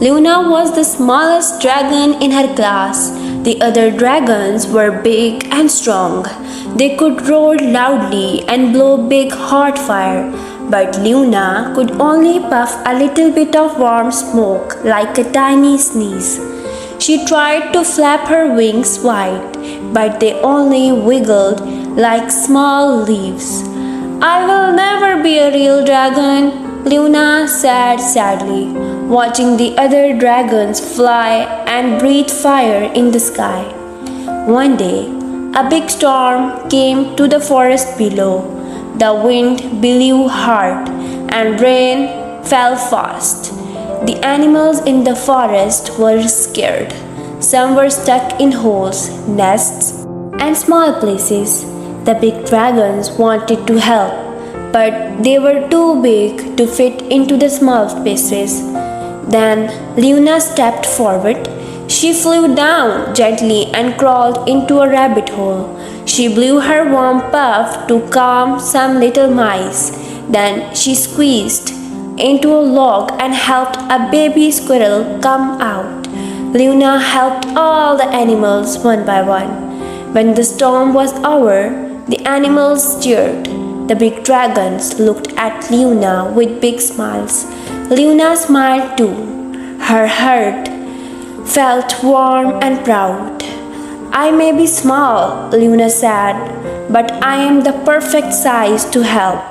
Luna was the smallest dragon in her class. The other dragons were big and strong. They could roar loudly and blow big hot fire, but Luna could only puff a little bit of warm smoke like a tiny sneeze. She tried to flap her wings wide, but they only wiggled like small leaves. I will never be a real dragon, Luna said sadly, watching the other dragons fly and breathe fire in the sky. One day, a big storm came to the forest below. The wind blew hard and rain fell fast. The animals in the forest were scared. Some were stuck in holes, nests, and small places. The big dragons wanted to help, but they were too big to fit into the small spaces. Then Luna stepped forward. She flew down gently and crawled into a rabbit hole. She blew her warm puff to calm some little mice. Then she squeezed into a log and helped a baby squirrel come out. Luna helped all the animals one by one. When the storm was over, the animals cheered. The big dragons looked at Luna with big smiles. Luna smiled too. Her heart felt warm and proud. I may be small, Luna said, but I am the perfect size to help.